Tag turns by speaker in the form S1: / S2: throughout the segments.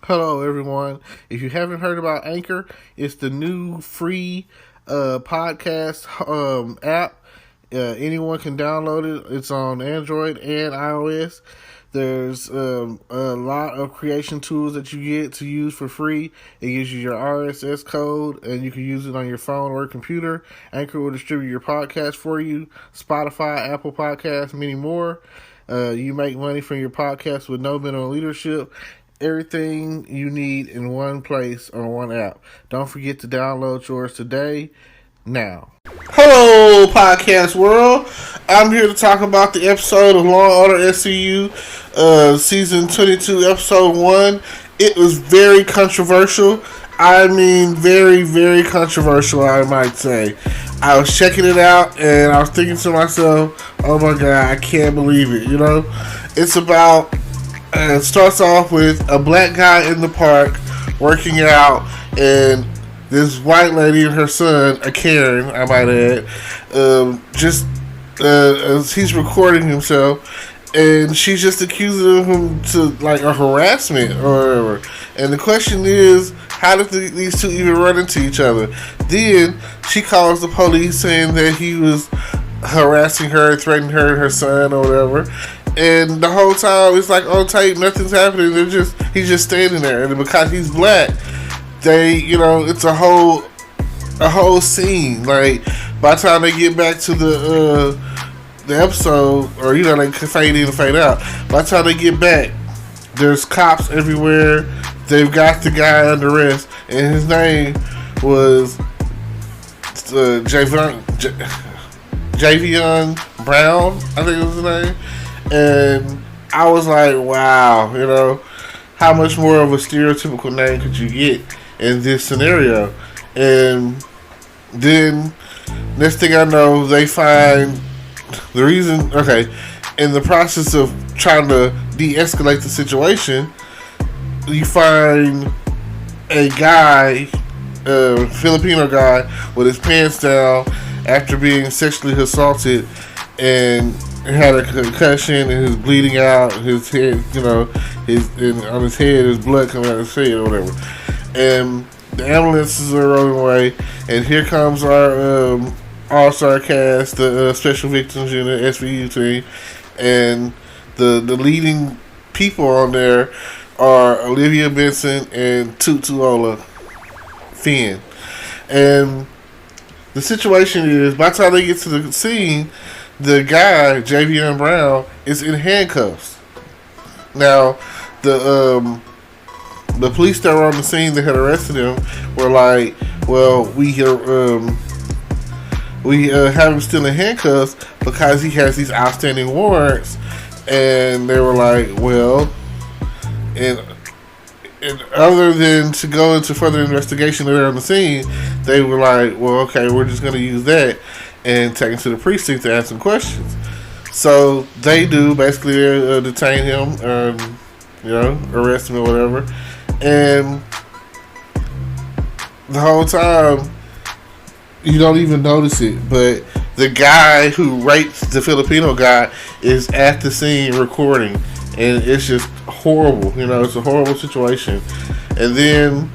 S1: Hello, everyone. If you haven't heard about Anchor, it's the new free podcast app. Anyone can download it. It's on Android and iOS. There's a lot of creation tools that you get to use for free. It gives you your RSS code, and you can use it on your phone or computer. Anchor will distribute your podcast for you. Spotify, Apple Podcasts, many more. You make money from your podcast with no minimum leadership. Everything you need in one place on one app. Don't forget to download yours today, now. Hello, podcast world. I'm here to talk about the episode of Law & Order SCU, season 22, episode 1. It was very controversial. I mean, very, very controversial, I might say. I was checking it out, and I was thinking to myself, oh my God, I can't believe it, It's about... it starts off with a black guy in the park working out, and this white lady and her son, a Karen, I might add, as he's recording himself, and she's just accusing him to like a harassment or whatever. And the question is, how did these two even run into each other? Then she calls the police saying that he was harassing her, threatening her and her son or whatever. And the whole time it's like on tape, nothing's happening. He's just standing there, and because he's black, it's a whole scene. Like by the time they get back to the episode, or they fade in and fade out. By the time they get back, there's cops everywhere. They've got the guy under arrest, and his name was Javion Brown, I think it was his name. And I was like, wow, how much more of a stereotypical name could you get in this scenario? And then, next thing I know, they find the reason, in the process of trying to de-escalate the situation, you find a guy, a Filipino guy, with his pants down after being sexually assaulted, and had a concussion and he's bleeding out. His head, on his head, his blood coming out of his head or whatever. And the ambulances are rolling away, and here comes our all-star cast, the Special Victims Unit, SVU team, and the leading people on there are Olivia Benson and Tutuola Finn. And the situation is, by the time they get to the scene, the guy, Javion Brown, is in handcuffs. Now, the police that were on the scene that had arrested him were like, well, we have him still in handcuffs because he has these outstanding warrants. And they were like, well, and other than to go into further investigation there on the scene, they were like, well, okay, we're just going to use that and take him to the precinct to ask some questions. So they do, basically detain him, arrest him or whatever. And the whole time, you don't even notice it, but the guy who raped the Filipino guy is at the scene recording, and it's just horrible. It's a horrible situation. And then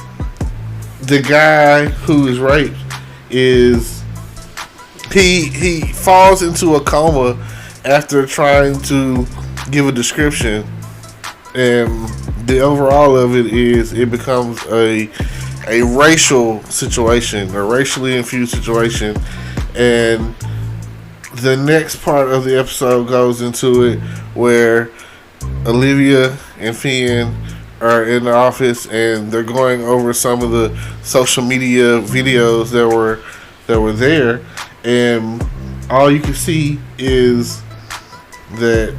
S1: the guy who is raped he falls into a coma after trying to give a description, and the overall of it is it becomes a racial situation, a racially infused situation. And the next part of the episode goes into it where Olivia and Finn are in the office, and they're going over some of the social media videos that were there, and all you can see is that,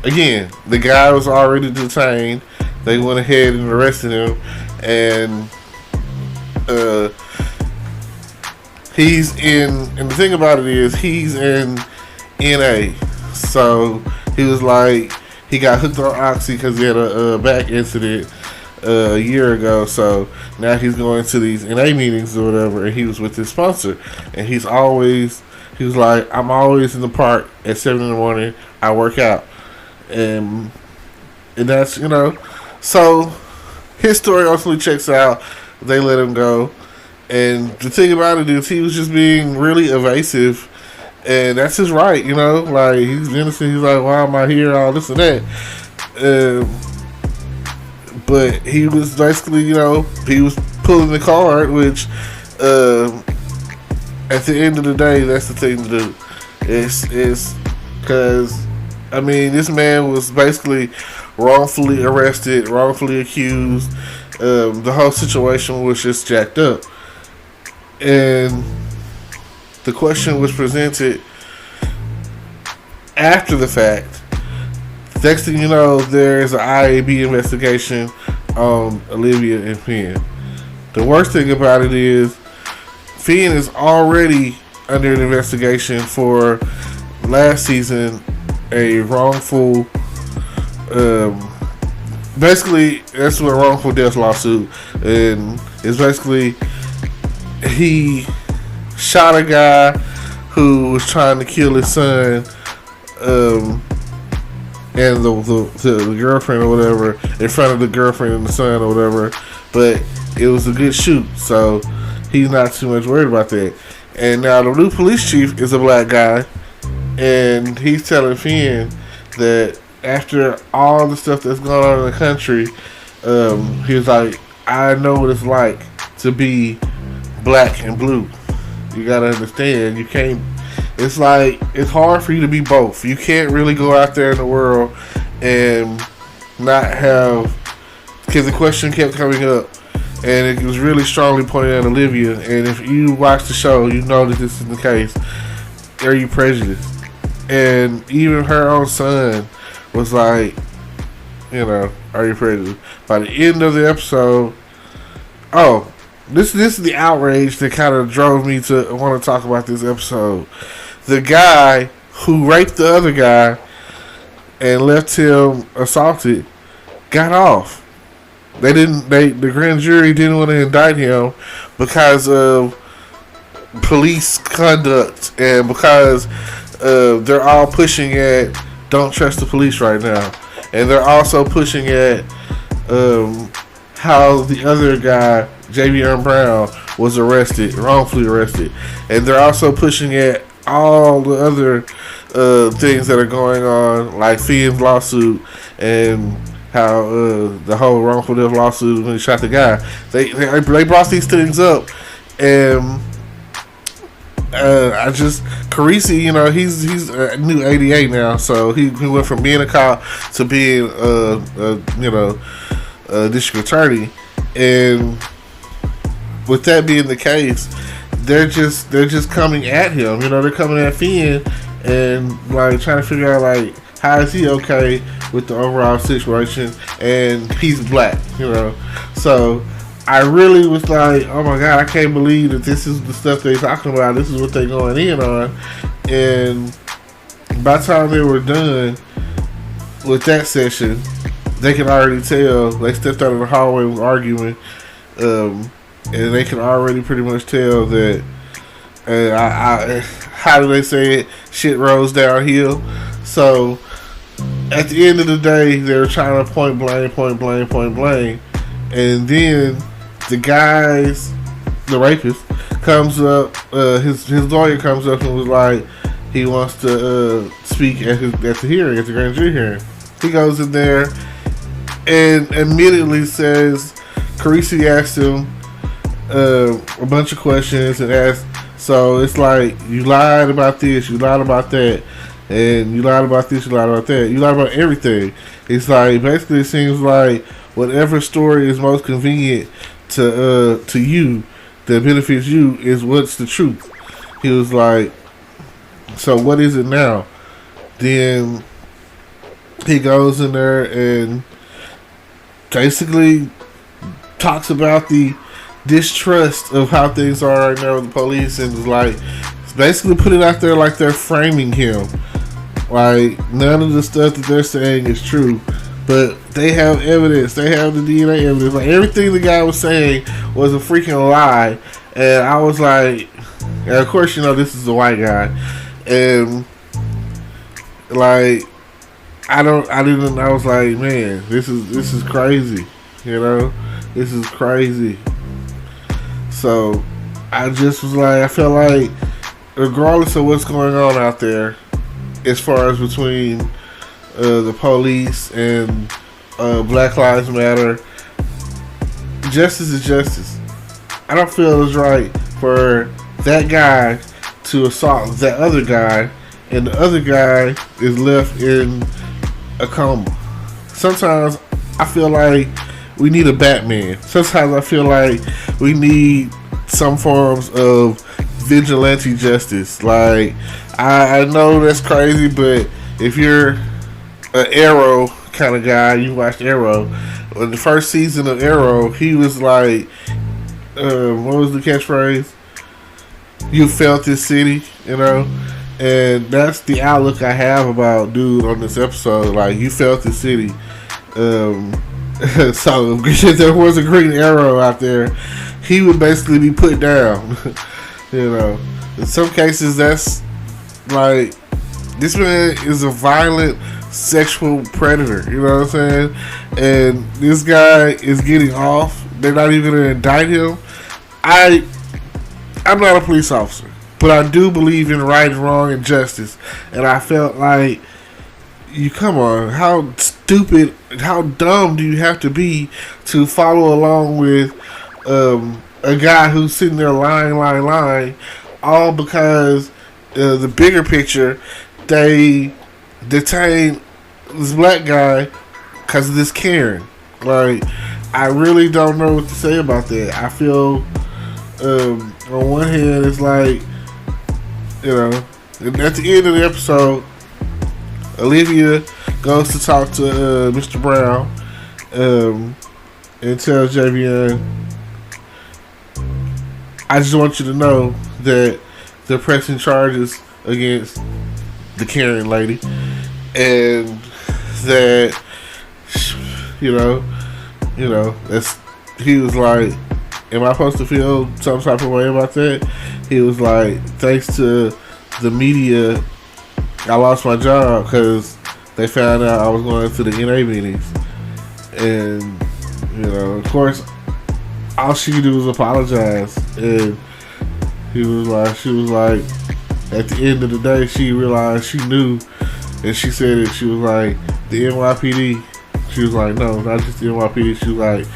S1: again, the guy was already detained. They went ahead and arrested him, and he's in, and the thing about it is he's in NA. So he was like, he got hooked on Oxy because he had a back incident a year ago. So now he's going to these NA meetings or whatever, and he was with his sponsor, and he was like, I'm always in the park at 7 in the morning. I work out, and that's, so his story ultimately checks out. They let him go. And the thing about it is he was just being really evasive. And that's his right, you know? Like, he's innocent. He's like, why am I here? All this and that. But he was basically, you know, he was pulling the card, which at the end of the day, that's the thing to do. It's because, I mean, this man was basically wrongfully arrested, wrongfully accused. The whole situation was just jacked up. And the question was presented after the fact. Next thing you know, there's an IAB investigation on Olivia and Finn. The worst thing about it is Finn is already under an investigation for last season a wrongful, basically that's what a wrongful death lawsuit, and it's basically he shot a guy who was trying to kill his son, and the girlfriend or whatever, in front of the girlfriend and the son or whatever, but it was a good shoot, so he's not too much worried about that. And now the new police chief is a black guy, and he's telling Finn that after all the stuff that's going on in the country, he was like, I know what it's like to be black and blue. You gotta understand, you can't, it's like, it's hard for you to be both. You can't really go out there in the world and not have, because the question kept coming up, and it was really strongly pointed at Olivia, and if you watch the show, you know that this is the case. Are you prejudiced? And even her own son was like, you know, are you prejudiced? By the end of the episode, this is the outrage that kind of drove me to want to talk about this episode. The guy who raped the other guy and left him assaulted got off. The grand jury didn't want to indict him because of police conduct and because they're all pushing at don't trust the police right now, and they're also pushing at how the other guy, Javion Brown, was wrongfully arrested, and they're also pushing at all the other things that are going on, like Finn's lawsuit and how the whole wrongful death lawsuit when he shot the guy. They brought these things up, and Carisi, you know, he's a new 88 now, so he went from being a cop to being a district attorney, and with that being the case, they're just coming at him. You know, they're coming at Finn and like trying to figure out like how is he okay with the overall situation, and he's black, you know. So I really was like, oh my god, I can't believe that this is the stuff they're talking about. This is what they're going in on. And by the time they were done with that session, they can already tell. They stepped out of the hallway and was arguing, and they can already pretty much tell that how do they say it? Shit rolls downhill. So at the end of the day, they were trying to point blame, and then the rapist comes up. His lawyer comes up and was like, he wants to speak at the hearing, at the grand jury hearing. He goes in there and immediately says, Carisi asked him a bunch of questions and asked, so it's like, you lied about this, you lied about that, and you lied about this, you lied about that, you lied about everything. It's like, basically it seems like whatever story is most convenient to you, that benefits you, is what's the truth. He was like, so what is it now? Then he goes in there and basically talks about the distrust of how things are right now with the police, and is like, basically put it out there like they're framing him. Like, none of the stuff that they're saying is true, but they have evidence. They have the DNA evidence. Like, everything the guy was saying was a freaking lie. And I was like, and of course, you know, this is a white guy, and like, I was like, man, this is crazy, you know. This is crazy. So I just was like, I felt like regardless of what's going on out there, as far as between the police and Black Lives Matter, justice is justice. I don't feel it's right for that guy to assault that other guy, and the other guy is left in a coma. Sometimes I feel like we need a Batman. Sometimes I feel like we need some forms of vigilante justice. Like, I know that's crazy, but if you're an Arrow kind of guy, you watched Arrow. In the first season of Arrow, he was like, what was the catchphrase? You felt this city, you know? And that's the outlook I have about dude on this episode. Like, you felt the city. So if there was a Green Arrow out there, he would basically be put down. You know, in some cases, that's like, this man is a violent sexual predator. You know what I'm saying? And this guy is getting off. They're not even going to indict him. I'm not a police officer, but I do believe in right and wrong and justice. And I felt like, you come on, how stupid, how dumb do you have to be to follow along with a guy who's sitting there lying, all because the bigger picture, they detain this black guy because of this Karen. Like, I really don't know what to say about that. I feel, on one hand, it's like, you know, and at the end of the episode, Olivia goes to talk to Mr. Brown and tells Javion, I just want you to know that they're pressing charges against the Karen lady, and that, you know, that's, he was like, am I supposed to feel some type of way about that? He was like, thanks to the media, I lost my job because they found out I was going to the NA meetings. And, you know, of course, all she could do was apologize. And she was like, at the end of the day, she realized she knew. And she said it, she was like, the NYPD. She was like, no, not just the NYPD. She was like,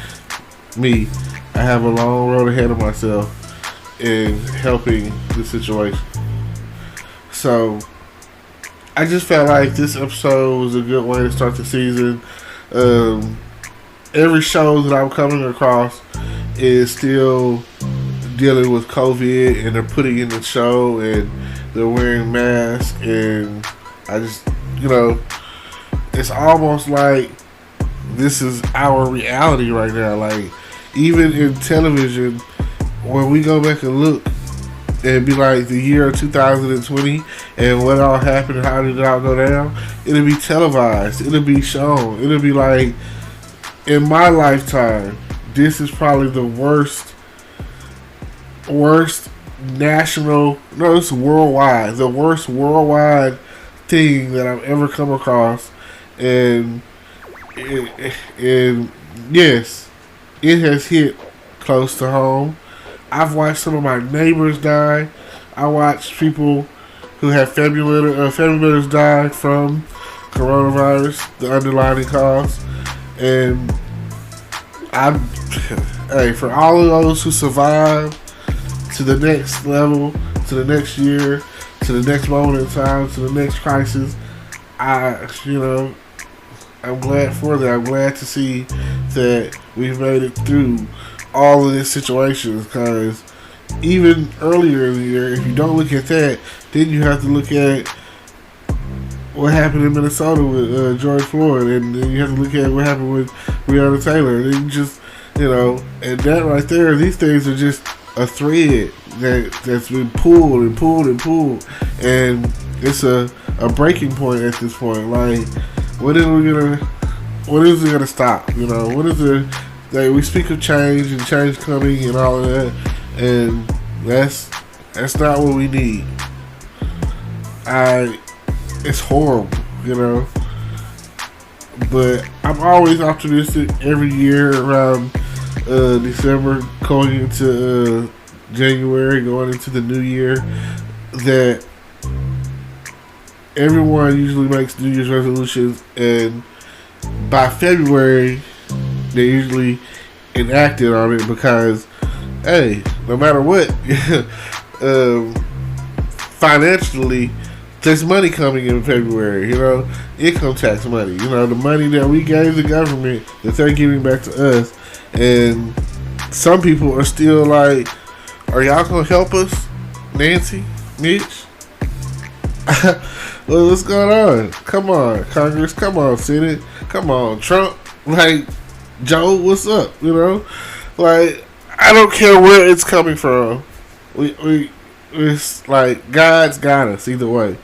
S1: me, I have a long road ahead of myself in helping the situation. So, I just felt like this episode was a good way to start the season. Every show that I'm coming across is still dealing with COVID, and they're putting in the show, and they're wearing masks, and I just, you know, it's almost like this is our reality right now. Like, even in television, when we go back and look, and be like the year 2020 and what all happened and how did it all go down, it'll be televised, it'll be shown, it'll be like, in my lifetime, this is probably the worst national, no, it's worldwide, the worst worldwide thing that I've ever come across. And yes, it has hit close to home. I've watched some of my neighbors die. I watched people who have family members die from coronavirus, the underlying cause. And hey, for all of those who survive to the next level, to the next year, to the next moment in time, to the next crisis, I'm glad for that. I'm glad to see that we've made it through all of these situations, because even earlier in the year, if you don't look at that, then you have to look at what happened in Minnesota with George Floyd, and then you have to look at what happened with Breonna Taylor. And then you just, and that right there, these things are just a thread that's been pulled and pulled and pulled, and it's a breaking point at this point. Like, when is it gonna stop? What is it? Like, we speak of change and change coming and all of that, and that's not what we need. It's horrible, but I'm always optimistic every year around December, going into January, going into the new year, that everyone usually makes New Year's resolutions, and by February, they usually enacted on it because, hey, no matter what, financially, there's money coming in February, income tax money, the money that we gave the government that they're giving back to us. And some people are still like, are y'all going to help us? Nancy? Mitch? Well, what's going on? Come on, Congress. Come on, Senate. Come on, Trump. Like, Joe, what's up? Like, I don't care where it's coming from. It's like God's got us either way.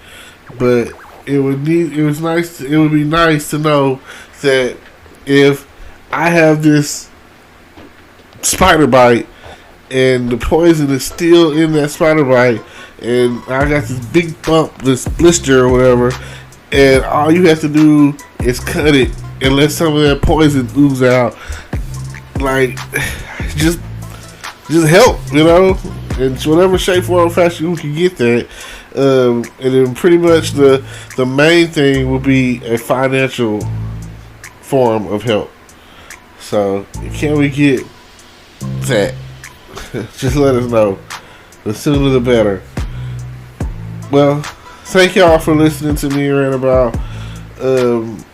S1: But it would be nice to know that if I have this spider bite and the poison is still in that spider bite, and I got this big bump, this blister or whatever, and all you have to do is cut it and let some of that poison ooze out. Like, just help, in whatever shape, form, or fashion we can get that. And then pretty much the main thing will be a financial form of help. So, can we get that? Just let us know. The sooner the better. Well, thank y'all for listening to me rant about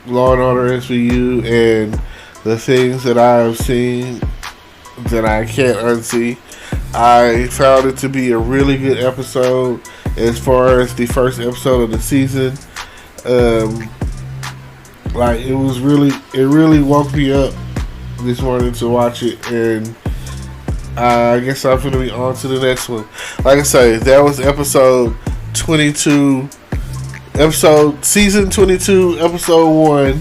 S1: Law and Order SVU and the things that I have seen that I can't unsee. I found it to be a really good episode as far as the first episode of the season. It really woke me up this morning to watch it, and I guess I'm going to be on to the next one. Like I say, that was episode 22, season 22, episode 1,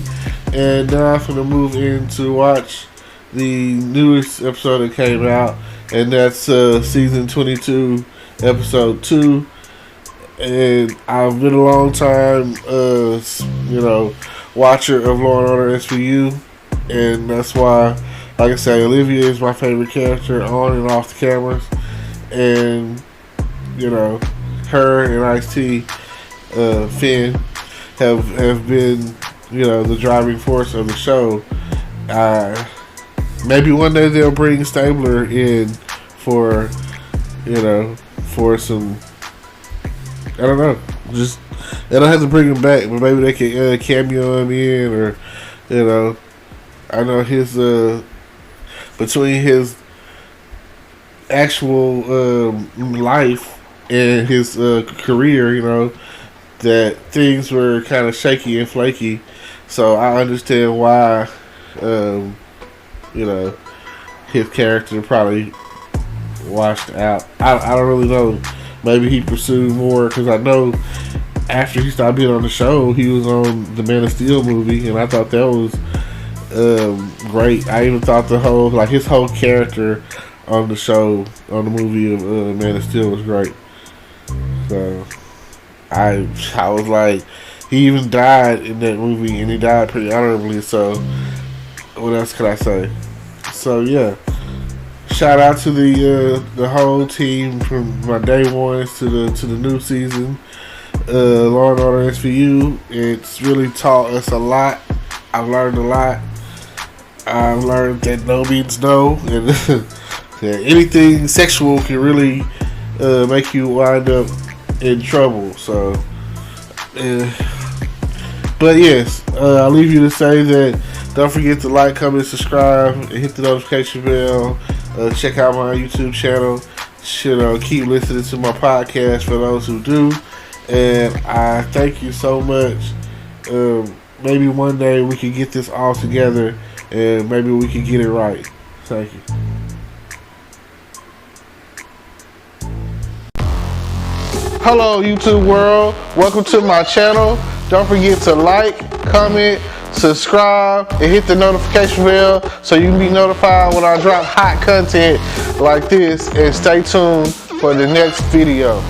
S1: and now I'm going to move in to watch the newest episode that came out, and that's season 22, episode 2. And I've been a long time, watcher of Law and Order SVU, and that's why, like I said, Olivia is my favorite character on and off the cameras, and her and Ice-T, Finn, have been, the driving force of the show. Maybe one day they'll bring Stabler in for some, I don't know, just, they don't have to bring him back, but maybe they can cameo him in, or, I know his, between his actual life and his career, that things were kind of shaky and flaky. So I understand why, his character probably washed out. I don't really know. Maybe he pursued more, because I know after he stopped being on the show, he was on the Man of Steel movie, and I thought that was great. I even thought his whole character on the show, on the movie of Man of Steel was great. So I was like, he even died in that movie, and he died pretty honorably. So what else could I say? So yeah, shout out to the whole team from my day ones to the new season. Law and Order SVU. It's really taught us a lot. I've learned a lot. I've learned that no means no, and that anything sexual can really make you wind up in trouble. So, but yes, I'll leave you to say that don't forget to like, comment, subscribe, and hit the notification bell. Check out my YouTube channel. Keep listening to my podcast for those who do. And I thank you so much. Maybe one day we can get this all together, and maybe we can get it right. Thank you. Hello, YouTube world. Welcome to my channel. Don't forget to like, comment, subscribe, and hit the notification bell so you can be notified when I drop hot content like this. And stay tuned for the next video.